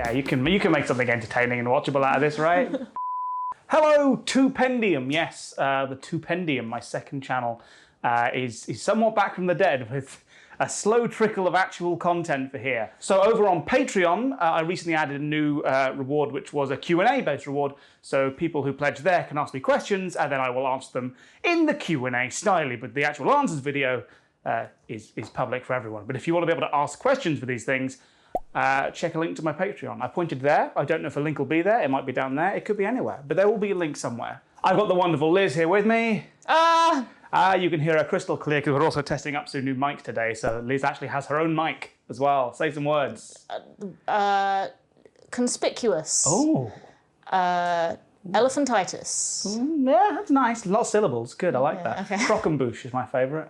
Yeah, you can make something entertaining and watchable out of this, right? Hello, Twopendium. Yes, the Twopendium, my second channel, is somewhat back from the dead with a slow trickle of actual content for here. So over on Patreon, I recently added a new reward, which was a Q&A based reward. So people who pledge there can ask me questions, and then I will answer them in the Q&A styly. But the actual answers video is public for everyone. But if you want to be able to ask questions for these things, check a link to my Patreon. I pointed there. I don't know if a link will be there. It might be down there. It could be anywhere. But there will be a link somewhere. I've got the wonderful Liz here with me. You can hear her crystal clear because we're also testing up some new mics today. So Liz actually has her own mic as well. Say some words. Conspicuous. Oh. Elephantitis. Yeah, that's nice. A lot of syllables. Good, I like that. Okay. Croquembouche is my favourite.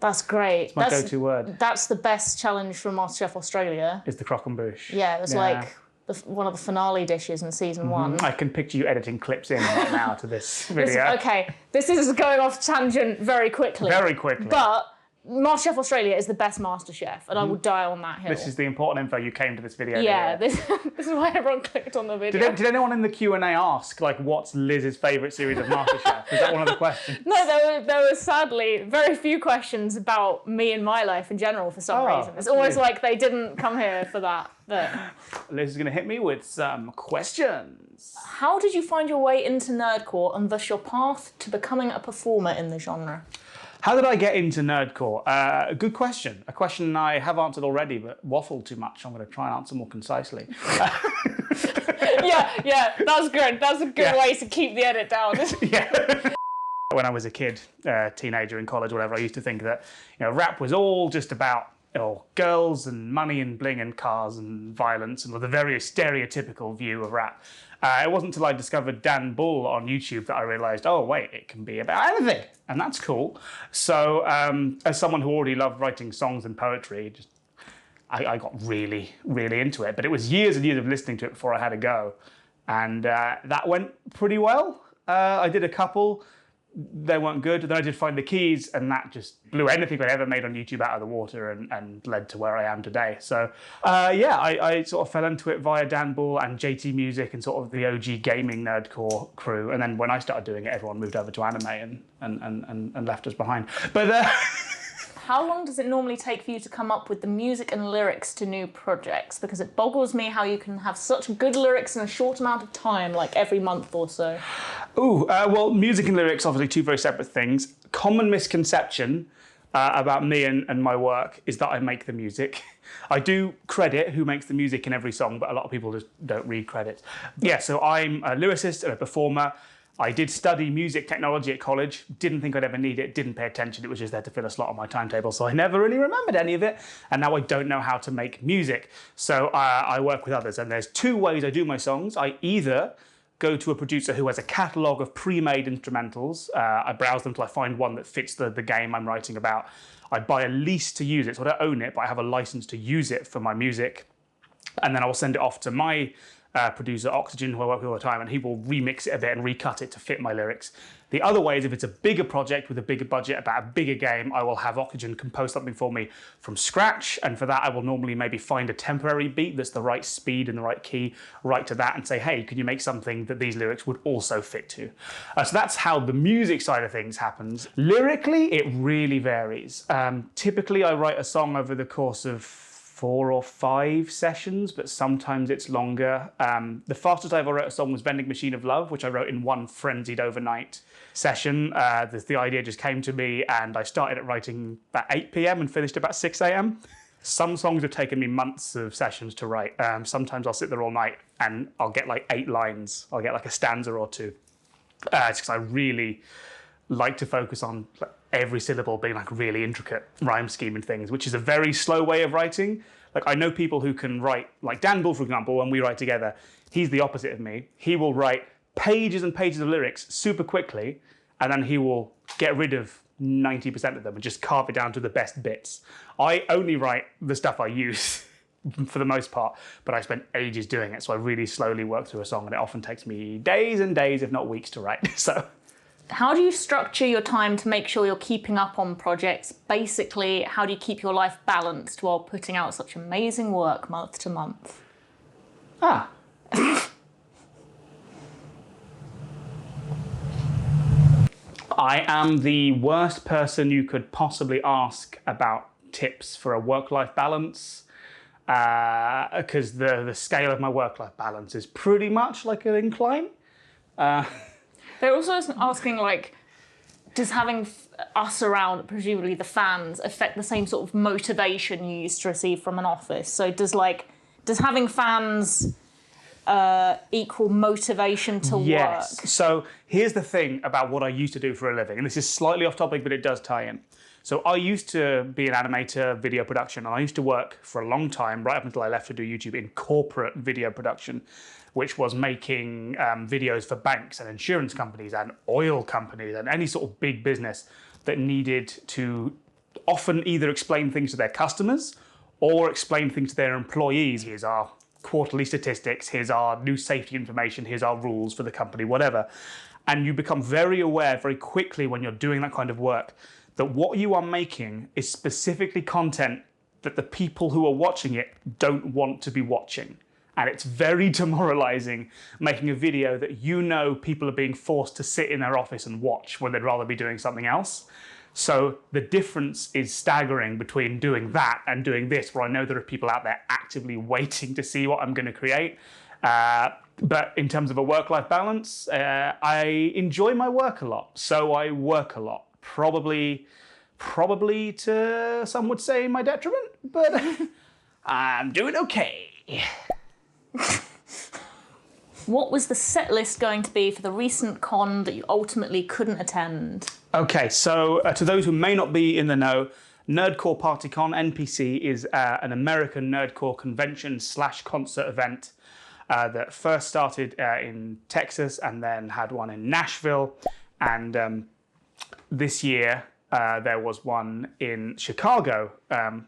That's great. It's my go-to word. That's the best challenge from MasterChef Australia. Is the croquembouche. Yeah, it was like one of the finale dishes in season 1. I can picture you editing clips in right now to this video. Okay, this is going off tangent very quickly. Very quickly. But MasterChef Australia is the best MasterChef, and I will die on that hill. This is the important info you came to this video. Yeah, this is why everyone clicked on the video. Did anyone in the Q&A ask, like, what's Liz's favourite series of MasterChef? Is that one of the questions? No, there were sadly very few questions about me and my life in general for some reason. It's almost like they didn't come here for that. But Liz is going to hit me with some questions. How did you find your way into nerdcore and thus your path to becoming a performer in the genre? How did I get into nerdcore? Good question. A question I have answered already, but waffled too much. I'm going to try and answer more concisely. yeah, that's good. That's a good way to keep the edit down. Yeah. When I was a kid, teenager in college, whatever, I used to think that rap was all just about girls and money and bling and cars and violence and the very stereotypical view of rap. It wasn't until I discovered Dan Bull on YouTube that I realised, oh wait, it can be about anything, and that's cool. So as someone who already loved writing songs and poetry, I got really, really into it. But it was years and years of listening to it before I had a go. And that went pretty well. I did a couple. They weren't good. Then I did Find the Keys, and that just blew anything I'd ever made on YouTube out of the water and led to where I am today. So I sort of fell into it via Dan Bull and JT Music and sort of the OG gaming nerdcore crew. And then when I started doing it, everyone moved over to anime and left us behind. But how long does it normally take for you to come up with the music and lyrics to new projects? Because it boggles me how you can have such good lyrics in a short amount of time, like every month or so. Well, music and lyrics, obviously two very separate things. Common misconception about me and my work is that I make the music. I do credit who makes the music in every song, but a lot of people just don't read credits. Yeah, so I'm a lyricist and a performer. I did study music technology at college, didn't think I'd ever need it, didn't pay attention, it was just there to fill a slot on my timetable, so I never really remembered any of it, and now I don't know how to make music. So I work with others, and there's two ways I do my songs. I either go to a producer who has a catalogue of pre-made instrumentals, I browse them till I find one that fits the game I'm writing about. I buy a lease to use it, so I don't own it, but I have a license to use it for my music, and then I will send it off to my producer Oxygen, who I work with all the time, and he will remix it a bit and recut it to fit my lyrics. The other way is if it's a bigger project with a bigger budget about a bigger game, I will have Oxygen compose something for me from scratch, and for that I will normally maybe find a temporary beat that's the right speed and the right key, write to that and say, hey, can you make something that these lyrics would also fit to? So that's how the music side of things happens. Lyrically, it really varies. Typically I write a song over the course of 4 or 5 sessions, but sometimes it's longer. The fastest I ever wrote a song was Vending Machine of Love, which I wrote in one frenzied overnight session. The idea just came to me and I started at writing about 8 p.m. and finished about 6 a.m. Some songs have taken me months of sessions to write. Sometimes I'll sit there all night and I'll get like 8 lines. I'll get like a stanza or 2. It's because I really like to focus on every syllable being like a really intricate rhyme scheme and things, which is a very slow way of writing. Like I know people who can write, like Dan Bull, for example, when we write together, he's the opposite of me. He will write pages and pages of lyrics super quickly, and then he will get rid of 90% of them and just carve it down to the best bits. I only write the stuff I use for the most part, but I spent ages doing it, so I really slowly work through a song, and it often takes me days and days, if not weeks, to write. So how do you structure your time to make sure you're keeping up on projects? Basically, how do you keep your life balanced while putting out such amazing work month to month? Ah. I am the worst person you could possibly ask about tips for a work-life balance, because the scale of my work-life balance is pretty much like an incline. They're also asking, like, does having us around, presumably the fans, affect the same sort of motivation you used to receive from an office? So does having fans equal motivation to work? So here's the thing about what I used to do for a living, and this is slightly off topic, but it does tie in. So I used to be an animator, video production, and I used to work for a long time, right up until I left to do YouTube, in corporate video production, which was making videos for banks and insurance companies and oil companies and any sort of big business that needed to often either explain things to their customers or explain things to their employees. Here's our quarterly statistics, here's our new safety information, here's our rules for the company, whatever. And you become very aware very quickly when you're doing that kind of work that what you are making is specifically content that the people who are watching it don't want to be watching. And it's very demoralizing making a video that you know people are being forced to sit in their office and watch when they'd rather be doing something else. So the difference is staggering between doing that and doing this, where I know there are people out there actively waiting to see what I'm going to create. But in terms of a work-life balance, I enjoy my work a lot, so I work a lot. Probably to, some would say, my detriment, but I'm doing okay. What was the set list going to be for the recent con that you ultimately couldn't attend? Okay, so to those who may not be in the know, Nerdcore PartyCon, NPC, is an American nerdcore convention / concert event that first started in Texas and then had one in Nashville. And this year there was one in Chicago,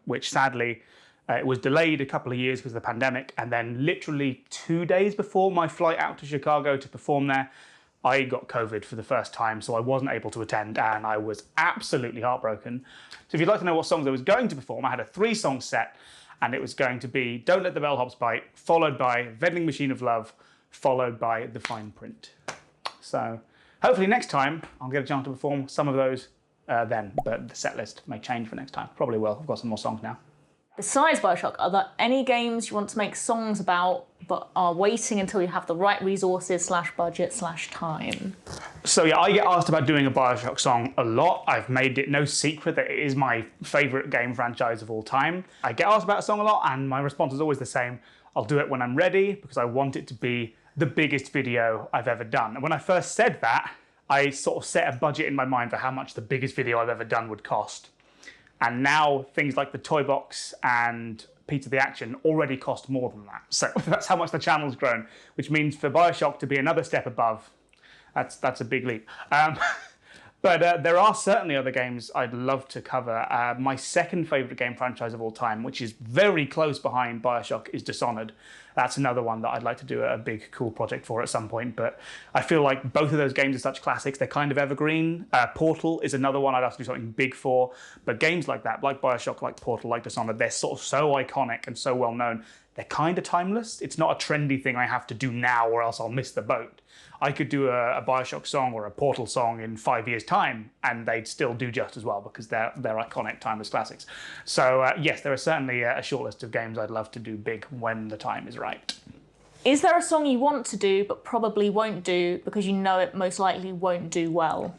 which sadly it was delayed a couple of years because of the pandemic. And then literally 2 days before my flight out to Chicago to perform there, I got COVID for the first time, so I wasn't able to attend, and I was absolutely heartbroken. So if you'd like to know what songs I was going to perform, I had a 3-song set, and it was going to be Don't Let the Bellhops Bite, followed by Vending Machine of Love, followed by The Fine Print. So hopefully next time I'll get a chance to perform some of those then, but the set list may change for next time. Probably will. I've got some more songs now. Besides Bioshock, are there any games you want to make songs about but are waiting until you have the right resources / budget / time? So yeah, I get asked about doing a Bioshock song a lot. I've made it no secret that it is my favourite game franchise of all time. I get asked about a song a lot, and my response is always the same. I'll do it when I'm ready, because I want it to be the biggest video I've ever done. And when I first said that, I sort of set a budget in my mind for how much the biggest video I've ever done would cost. And now things like the Toy Box and Pizza the Action already cost more than that. So that's how much the channel's grown, which means for Bioshock to be another step above, that's a big leap. But there are certainly other games I'd love to cover. My second favourite game franchise of all time, which is very close behind Bioshock, is Dishonored. That's another one that I'd like to do a big, cool project for at some point. But I feel like both of those games are such classics. They're kind of evergreen. Portal is another one I'd have to do something big for. But games like that, like Bioshock, like Portal, like Dishonored, they're sort of so iconic and so well known. They're kind of timeless. It's not a trendy thing I have to do now or else I'll miss the boat. I could do a Bioshock song or a Portal song in 5 years' time, and they'd still do just as well because they're iconic, timeless classics. So yes, there are certainly a short list of games I'd love to do big when the time is right. Is there a song you want to do but probably won't do because you know it most likely won't do well?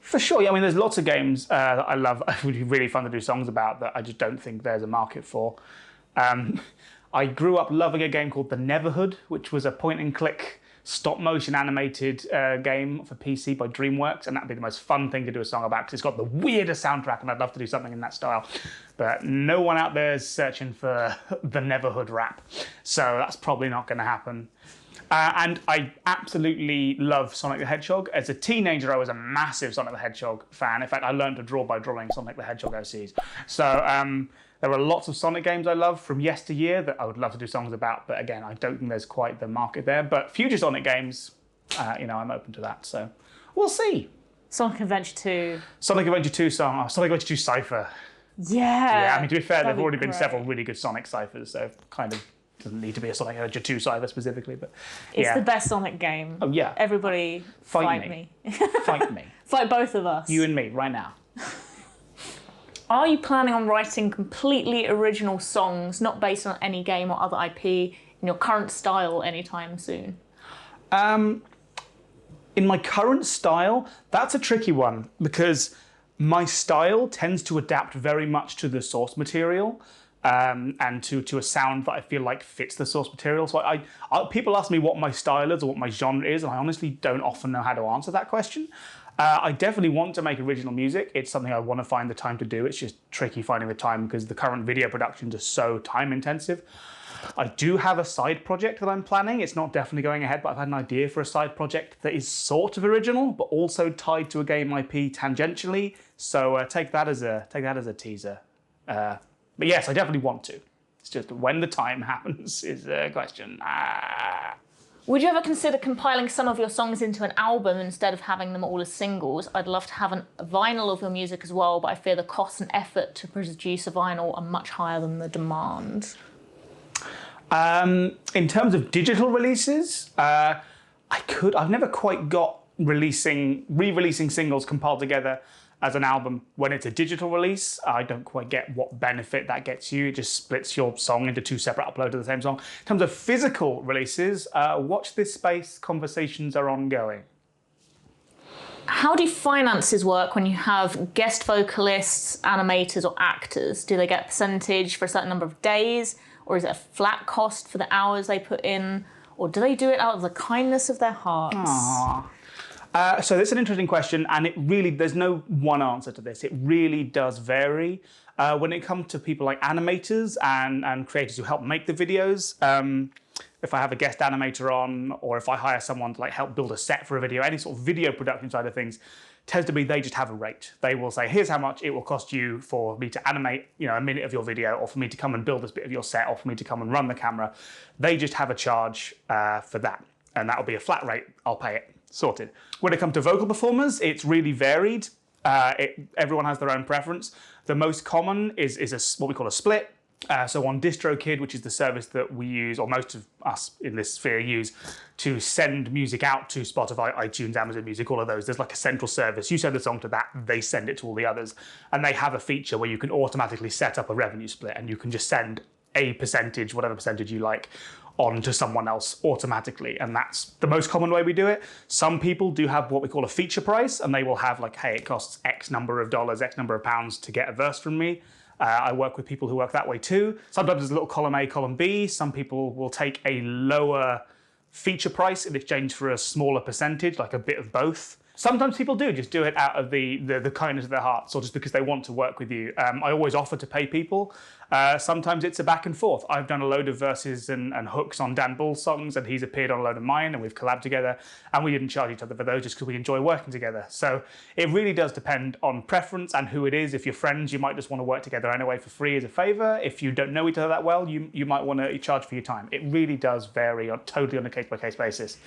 For sure, yeah. I mean, there's lots of games that I love. It would be really fun to do songs about that I just don't think there's a market for. I grew up loving a game called The Neverhood, which was a point-and-click stop-motion animated game for PC by DreamWorks, and that'd be the most fun thing to do a song about because it's got the weirdest soundtrack, and I'd love to do something in that style. But no one out there is searching for the Neverhood rap, so that's probably not going to happen. And I absolutely love Sonic the Hedgehog. As a teenager, I was a massive Sonic the Hedgehog fan. In fact, I learned to draw by drawing Sonic the Hedgehog OCs. So there are lots of Sonic games I love from yesteryear that I would love to do songs about, but again, I don't think there's quite the market there. But future Sonic games, I'm open to that, so we'll see. Sonic Adventure 2. Sonic Adventure 2 song, Sonic Adventure 2 Cypher. Yeah. Yeah, I mean, to be fair, there have already been great. several really good Sonic ciphers, so kind of Doesn't need to be a Sonic Adventure 2 cyber specifically, but It's the best Sonic game. Oh yeah. Everybody fight me. Fight me. Fight both of us. You and me, right now. Are you planning on writing completely original songs, not based on any game or other IP, in your current style anytime soon? In my current style, that's a tricky one because my style tends to adapt very much to the source material and to a sound that I feel like fits the source material. So people ask me what my style is or what my genre is, and I honestly don't often know how to answer that question. I definitely want to make original music. It's something I want to find the time to do. It's just tricky finding the time because the current video productions are so time intensive. I do have a side project that I'm planning. It's not definitely going ahead, but I've had an idea for a side project that is sort of original, but also tied to a game IP tangentially. So take that as a teaser. But yes, I definitely want to. It's just when the time happens is a question. Would you ever consider compiling some of your songs into an album instead of having them all as singles? I'd love to have a vinyl of your music as well, but I fear the cost and effort to produce a vinyl are much higher than the demand. In terms of digital releases, I've never quite got re-releasing singles compiled together as an album. When it's a digital release, I don't quite get what benefit that gets you. It just splits your song into two separate uploads of the same song. In terms of physical releases, watch this space, conversations are ongoing. How do finances work when you have guest vocalists, animators, or actors? Do they get a percentage for a certain number of days? Or is it a flat cost for the hours they put in? Or do they do it out of the kindness of their hearts? So that's an interesting question, and there's no one answer to this. It really does vary. When it comes to people like animators and creators who help make the videos, if I have a guest animator on, or if I hire someone to help build a set for a video, any sort of video production side of things, tends to be they just have a rate. They will say, here's how much it will cost you for me to animate a minute of your video, or for me to come and build this bit of your set, or for me to come and run the camera. They just have a charge for that, and that'll be a flat rate. I'll pay it. Sorted. When it comes to vocal performers, it's really varied. Everyone has their own preference. The most common is what we call a split. So on DistroKid, which is the service that we use, or most of us in this sphere use, to send music out to Spotify, iTunes, Amazon Music, all of those, there's like a central service. You send the song to that, they send it to all the others. And they have a feature where you can automatically set up a revenue split, and you can just send a percentage, whatever percentage you like, on to someone else automatically. And that's the most common way we do it. Some people do have what we call a feature price, and they will have hey, it costs X number of dollars, X number of pounds to get a verse from me. I work with people who work that way too. Sometimes there's a little column A, column B. Some people will take a lower feature price in exchange for a smaller percentage, like a bit of both. Sometimes people do just do it out of the kindness of their hearts, or just because they want to work with you. I always offer to pay people. Sometimes it's a back and forth. I've done a load of verses and hooks on Dan Bull's songs, and he's appeared on a load of mine, and we've collabed together, and we didn't charge each other for those just because we enjoy working together. So it really does depend on preference and who it is. If you're friends, you might just want to work together anyway for free as a favor. If you don't know each other that well, you might want to charge for your time. It really does vary totally on a case-by-case basis.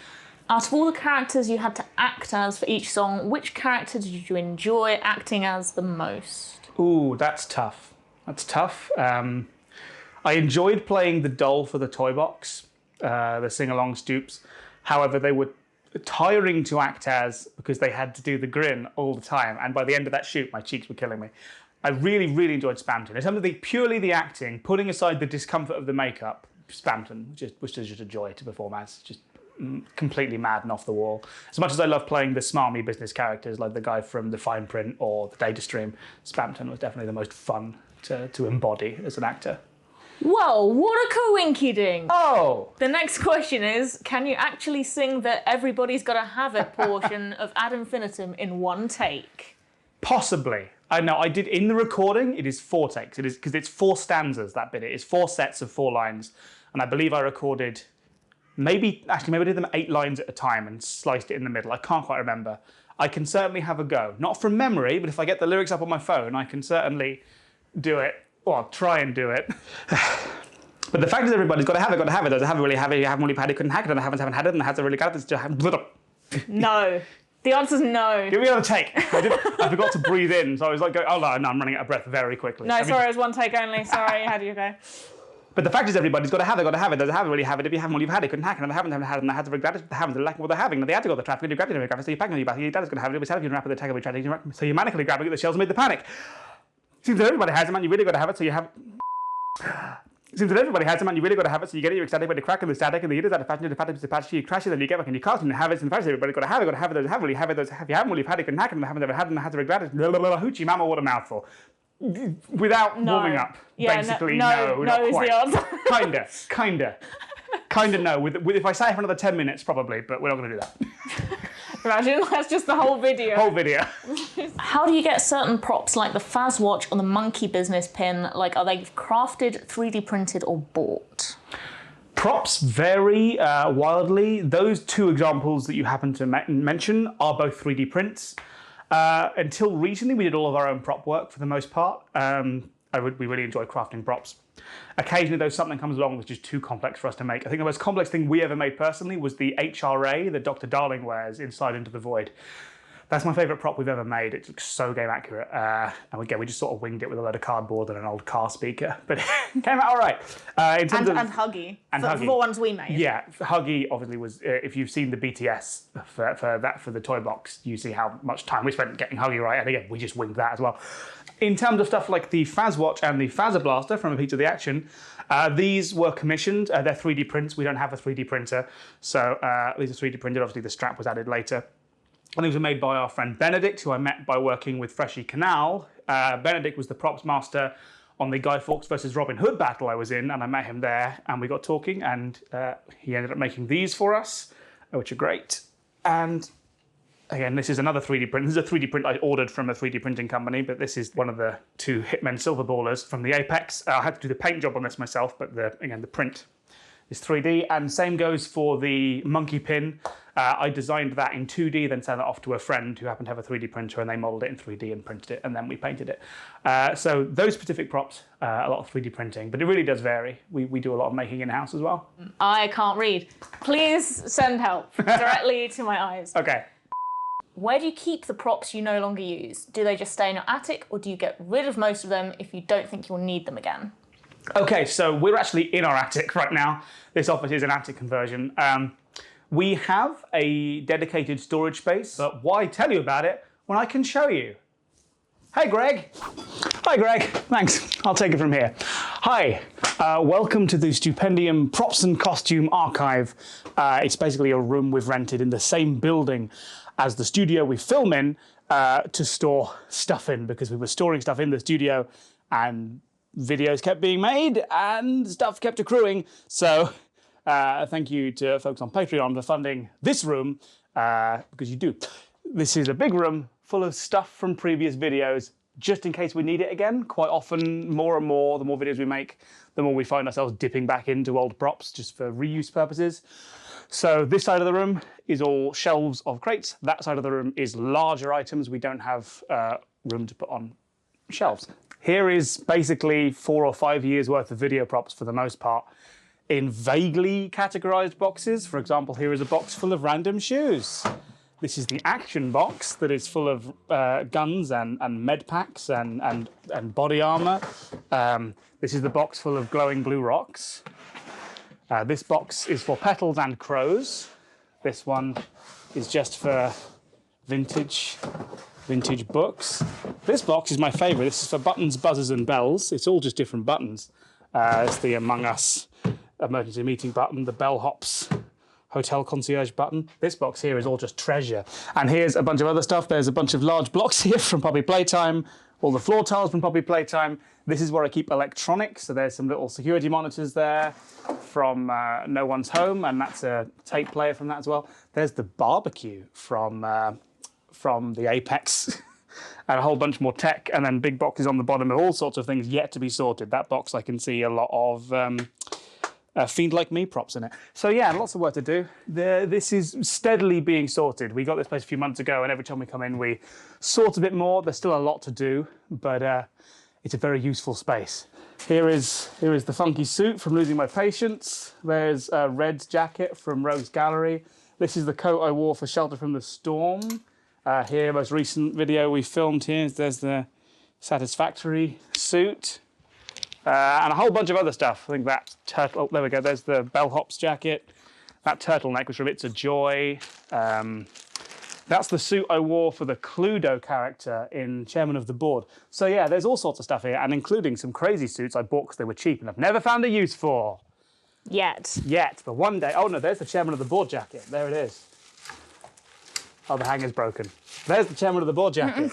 Out of all the characters you had to act as for each song, which character did you enjoy acting as the most? Ooh, that's tough. That's tough. I enjoyed playing the doll for the toy box, the sing-along Stoops. However, they were tiring to act as because they had to do the grin all the time. And by the end of that shoot, my cheeks were killing me. I really, really enjoyed Spamton. In terms of purely the acting, putting aside the discomfort of the makeup, Spamton was just a joy to perform as. Just completely mad and off the wall. As much as I love playing the smarmy business characters like the guy from the Fine Print or the Data Stream, Spamton was definitely the most fun to embody as an actor. Whoa, what a coinky-dink! Oh! The next question is, can you actually sing the Everybody's Gotta Have It portion of Ad Infinitum in one take? Possibly. I know, I did in the recording, it is 4 takes. It is because it's 4 stanzas, that bit. It is 4 sets of 4 lines. And I believe I recorded maybe I did them 8 lines at a time and sliced it in the middle. I can't quite remember. I can certainly have a go. Not from memory, but if I get the lyrics up on my phone, I can certainly do it. Or try and do it. But the fact is everybody's got to have it, Does it haven't really have it, you haven't really had it, couldn't hack it, and I haven't had it, and hasn't really got it, just No. The answer's no. Give me another take. I forgot to breathe in, so I was like, oh no, I'm running out of breath very quickly. No, sorry, it was one take only. Sorry, how do you go? But the fact is, everybody's got to have it, They haven't really have it. If you haven't, well, you've had it, couldn't hack it, and they haven't had it, and they had to regret it, they haven't, they're lacking what they're having, and they had to go to the traffic, and you grabbed it, and so you're packing on your back, your dad's going to have it, but you wrap it, the tag of your so you manically grab it, the shells made the panic. Seems that everybody has it, man, you really got to have it, so you have Seems that everybody has it, man, you really got to have it, so you get it, you're ecstatic, but you crack in the static, and the heater's out of fashion, the pattern is a patch, you crash it, then you get back, and you can't, and you have it, and the fact is, everybody got to have it, those haven't really have it, those have you haven't, well, you've had it, couldn't hack it, and they haven't ever had it, and they had to regret it, hoochie mama, what a mouthful. Without warming up, basically, no, not quite. Kinda no. With if I stay for another 10 minutes, probably, but we're not going to do that. Imagine that's just the whole video. How do you get certain props like the Faz watch or the monkey business pin? Like, are they crafted, 3D printed, or bought? Props vary wildly. Those two examples that you happen to mention are both 3D prints. Until recently, we did all of our own prop work for the most part. We really enjoy crafting props. Occasionally, though, something comes along which is too complex for us to make. I think the most complex thing we ever made personally was the HRA that Dr. Darling wears inside Into the Void. That's my favourite prop we've ever made. It looks so game accurate. And again, we just sort of winged it with a load of cardboard and an old car speaker. But it came out all right. And Huggy. For the ones we made. Yeah, Huggy obviously was, if you've seen the BTS for the toy box, you see how much time we spent getting Huggy right. And again, we just winged that as well. In terms of stuff like the Faz watch and the Fazzer Blaster from A Peek to the Action, these were commissioned. They're 3D prints. We don't have a 3D printer. So these are 3D printed. Obviously, the strap was added later. And these were made by our friend Benedict, who I met by working with Freshie Canal. Benedict was the props master on the Guy Fawkes versus Robin Hood battle I was in, and I met him there, and we got talking, and he ended up making these for us, which are great. And again, this is another 3D print. This is a 3D print I ordered from a 3D printing company, but this is one of the two Hitmen silver ballers from the Apex. I had to do the paint job on this myself, but again, the print is 3D. And same goes for the monkey pin. I designed that in 2D, then sent it off to a friend who happened to have a 3D printer, and they modeled it in 3D and printed it, and then we painted it. So those specific props, a lot of 3D printing, but it really does vary. We do a lot of making in-house as well. I can't read. Please send help directly to my eyes. Okay. Where do you keep the props you no longer use? Do they just stay in your attic, or do you get rid of most of them if you don't think you'll need them again? Okay, so we're actually in our attic right now. This office is an attic conversion. We have a dedicated storage space, but why tell you about it when I can show you? Hey, Greg. Hi, Greg. Thanks. I'll take it from here. Hi. Welcome to the Stupendium Props and Costume Archive. It's basically a room we've rented in the same building as the studio we film in to store stuff in, because we were storing stuff in the studio and videos kept being made and stuff kept accruing. So thank you to folks on Patreon for funding this room, because you do. This is a big room full of stuff from previous videos, just in case we need it again. Quite often, more and more, the more videos we make, the more we find ourselves dipping back into old props just for reuse purposes. So this side of the room is all shelves of crates. That side of the room is larger items we don't have room to put on shelves. Here is basically 4 or 5 years worth of video props for the most part in vaguely categorized boxes. For example, here is a box full of random shoes. This is the action box that is full of guns and med packs and body armor. This is the box full of glowing blue rocks. This box is for petals and crows. This one is just for vintage books. This box is my favorite. This is for buttons, buzzers, and bells. It's all just different buttons. It's the Among Us emergency meeting button, the bellhops hotel concierge button. This box here is all just treasure. And here's a bunch of other stuff. There's a bunch of large blocks here from Poppy Playtime, all the floor tiles from Poppy Playtime. This is where I keep electronics. So there's some little security monitors there from No One's Home, and that's a tape player from that as well. There's the barbecue from the Apex. And a whole bunch more tech, and then big boxes on the bottom of all sorts of things yet to be sorted. That box, I can see a lot of Fiend Like Me props in it. So yeah, lots of work to do. This is steadily being sorted. We got this place a few months ago, and every time we come in, we sort a bit more. There's still a lot to do, but it's a very useful space. Here is the funky suit from Losing My Patience. There's Red's jacket from Rogue's Gallery. This is the coat I wore for Shelter from the Storm. Here, most recent video we filmed here, there's the Satisfactory suit. And a whole bunch of other stuff. I think that turtle, oh, there we go, there's the bellhop's jacket. That turtleneck was from It's a Joy. That's the suit I wore for the Cluedo character in Chairman of the Board. So yeah, there's all sorts of stuff here, and including some crazy suits I bought because they were cheap and I've never found a use for. Yet. But one day, oh no, there's the Chairman of the Board jacket. There it is. Oh, the hanger's broken. There's the Chairman of the Board jacket.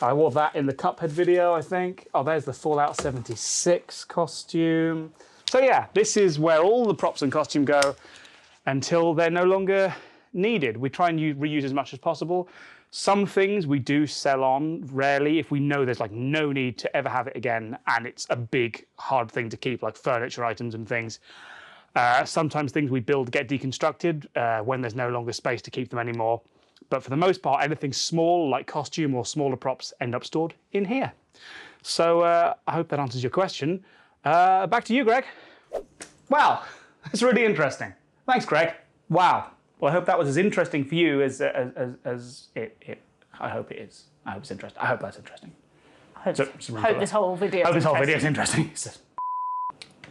I wore that in the Cuphead video, I think. Oh, there's the Fallout 76 costume. So yeah, this is where all the props and costume go until they're no longer needed. We try and reuse as much as possible. Some things we do sell on, rarely, if we know there's like no need to ever have it again and it's a big, hard thing to keep, like furniture items and things. Sometimes things we build get deconstructed when there's no longer space to keep them anymore. But for the most part, anything small, like costume or smaller props, end up stored in here. So I hope that answers your question. Back to you, Greg. Wow, that's really interesting. Thanks, Greg. Wow. Well, I hope that was as interesting for you as it. I hope it is. I hope it's interesting. I hope that's interesting. Hope this whole video is interesting.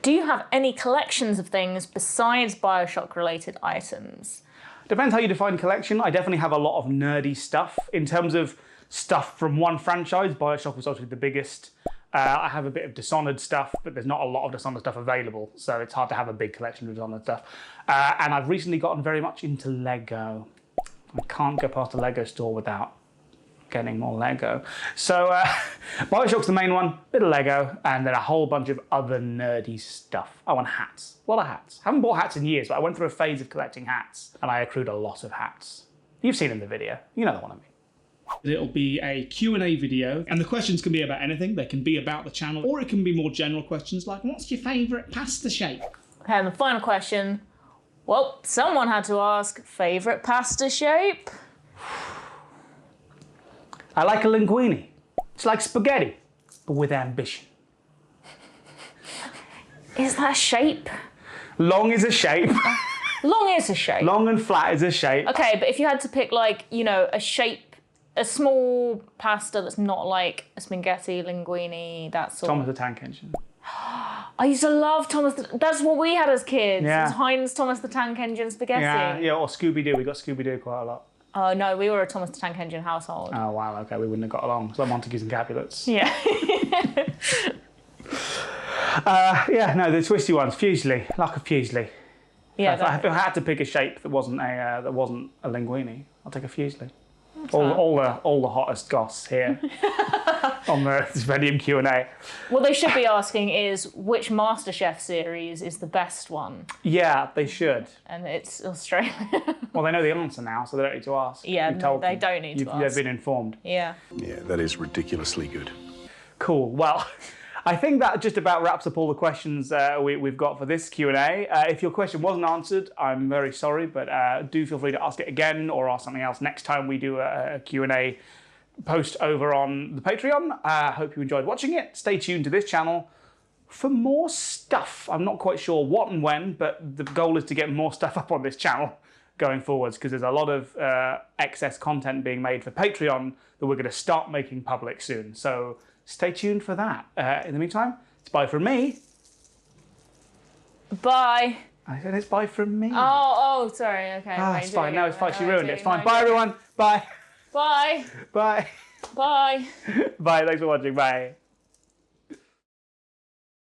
Do you have any collections of things besides Bioshock-related items? Depends how you define collection. I definitely have a lot of nerdy stuff. In terms of stuff from one franchise, Bioshock was obviously the biggest. I have a bit of Dishonored stuff, but there's not a lot of Dishonored stuff available, so it's hard to have a big collection of Dishonored stuff. And I've recently gotten very much into Lego. I can't go past a Lego store without getting more Lego. So Bioshock's the main one, bit of Lego, and then a whole bunch of other nerdy stuff. Oh, and hats. A lot of hats. Haven't bought hats in years, but I went through a phase of collecting hats, and I accrued a lot of hats. You've seen in the video. You know the one I mean. It'll be a Q&A video, and the questions can be about anything. They can be about the channel, or it can be more general questions like, what's your favourite pasta shape? Okay, and the final question. Well, someone had to ask, favourite pasta shape? I like a linguine. It's like spaghetti, but with ambition. Is that a shape? Long is a shape. Long is a shape. Long and flat is a shape. Okay, but if you had to pick, like, you know, a shape, a small pasta that's not like a spaghetti, linguine, that sort Thomas the Tank Engine. I used to love that's what we had as kids. Yeah. It was Heinz Thomas the Tank Engine spaghetti. Yeah, or Scooby-Doo. We got Scooby-Doo quite a lot. Oh, no, we were a Thomas the Tank Engine household. Oh, wow, okay, we wouldn't have got along. So Montagues and Capulets. Yeah. Yeah, no, the twisty ones. Fusely. Like a Fusely. Yeah. If I had to pick a shape that wasn't a linguine, I'll take a Fusely. All the hottest goss here on the Stupendum Q&A. What they should be asking is which MasterChef series is the best one? Yeah, they should. And it's Australia. Well, they know the answer now, so they don't need to ask. Yeah, no, they don't need to ask. They've been informed. Yeah. Yeah, that is ridiculously good. Cool. Well, I think that just about wraps up all the questions we've got for this Q&A. If your question wasn't answered, I'm very sorry, but do feel free to ask it again or ask something else next time we do a Q&A post over on the Patreon. I hope you enjoyed watching it. Stay tuned to this channel for more stuff. I'm not quite sure what and when, but the goal is to get more stuff up on this channel going forwards because there's a lot of excess content being made for Patreon that we're going to start making public soon. So stay tuned for that. In the meantime, it's bye from me. Bye. I said it's bye from me. Oh, sorry. Okay. Ah, it's fine. No, it's fine. She ruined it. It's fine. Bye, everyone. Bye. Bye. Bye. Bye. Bye. Thanks for watching. Bye.